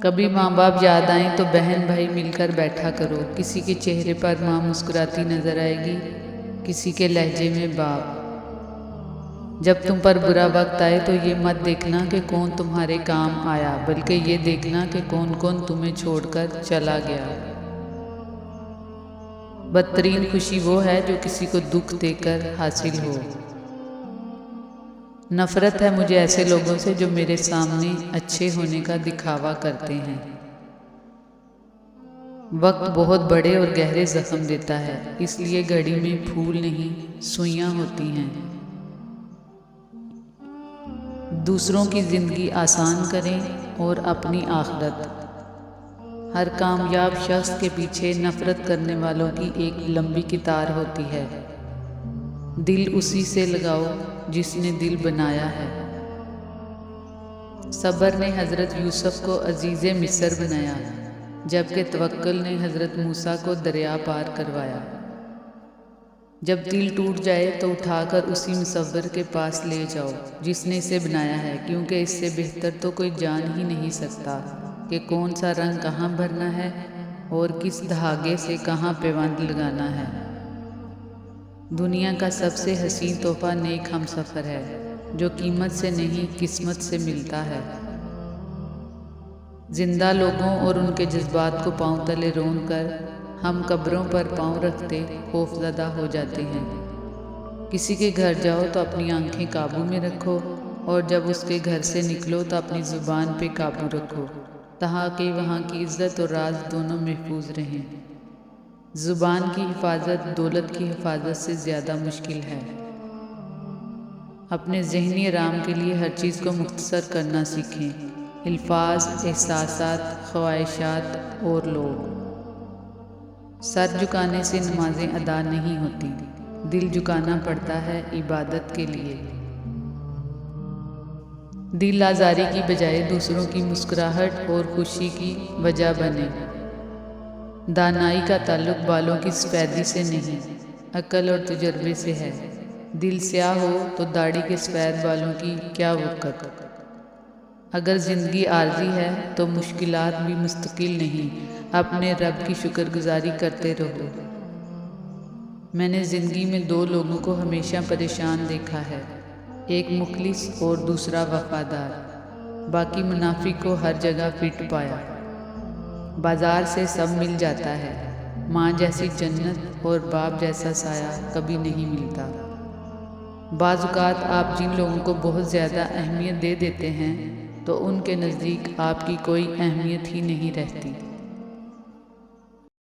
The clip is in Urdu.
کبھی ماں باپ یاد آئیں تو بہن بھائی مل کر بیٹھا کرو، کسی کے چہرے پر ماں مسکراتی نظر آئے گی، کسی کے لہجے میں باپ۔ جب تم پر برا وقت آئے تو یہ مت دیکھنا کہ کون تمہارے کام آیا، بلکہ یہ دیکھنا کہ کون کون تمہیں چھوڑ کر چلا گیا۔ بدترین خوشی وہ ہے جو کسی کو دکھ دے کر حاصل ہو۔ نفرت ہے مجھے ایسے لوگوں سے جو میرے سامنے اچھے ہونے کا دکھاوا کرتے ہیں۔ وقت بہت بڑے اور گہرے زخم دیتا ہے، اس لیے گھڑی میں پھول نہیں سوئیاں ہوتی ہیں۔ دوسروں کی زندگی آسان کریں اور اپنی آخرت۔ ہر کامیاب شخص کے پیچھے نفرت کرنے والوں کی ایک لمبی قطار ہوتی ہے۔ دل اسی سے لگاؤ جس نے دل بنایا ہے۔ صبر نے حضرت یوسف کو عزیز مصر بنایا، جبکہ توکل نے حضرت موسیٰ کو دریا پار کروایا۔ جب دل ٹوٹ جائے تو اٹھا کر اسی مصور کے پاس لے جاؤ جس نے اسے بنایا ہے، کیونکہ اس سے بہتر تو کوئی جان ہی نہیں سکتا کہ کون سا رنگ کہاں بھرنا ہے اور کس دھاگے سے کہاں پیوند لگانا ہے۔ دنیا کا سب سے حسین تحفہ نیک ہم سفر ہے، جو قیمت سے نہیں قسمت سے ملتا ہے۔ زندہ لوگوں اور ان کے جذبات کو پاؤں تلے رون کر ہم قبروں پر پاؤں رکھتے خوف زدہ ہو جاتے ہیں۔ کسی کے گھر جاؤ تو اپنی آنکھیں قابو میں رکھو، اور جب اس کے گھر سے نکلو تو اپنی زبان پہ قابو رکھو، تاکہ وہاں کی عزت اور راز دونوں محفوظ رہیں۔ زبان کی حفاظت دولت کی حفاظت سے زیادہ مشکل ہے۔ اپنے ذہنی آرام کے لیے ہر چیز کو مختصر کرنا سیکھیں، الفاظ، احساسات، خواہشات اور لوگ۔ سر جھکانے سے نمازیں ادا نہیں ہوتی، دل جھکانا پڑتا ہے عبادت کے لیے۔ دل آزاری کی بجائے دوسروں کی مسکراہٹ اور خوشی کی وجہ بنے۔ دانائی کا تعلق بالوں کی سفیدی سے نہیں، عقل اور تجربے سے ہے۔ دل سیاہ ہو تو داڑھی کے سفید بالوں کی کیا وقت۔ اگر زندگی عارضی ہے تو مشکلات بھی مستقل نہیں، اپنے رب کی شکر گزاری کرتے رہو۔ میں نے زندگی میں دو لوگوں کو ہمیشہ پریشان دیکھا ہے، ایک مخلص اور دوسرا وفادار۔ باقی منافق کو ہر جگہ فٹ پایا۔ بازار سے سب مل جاتا ہے، ماں جیسی جنت اور باپ جیسا سایہ کبھی نہیں ملتا۔ بعض اوقات آپ جن لوگوں کو بہت زیادہ اہمیت دے دیتے ہیں تو ان کے نزدیک آپ کی کوئی اہمیت ہی نہیں رہتی۔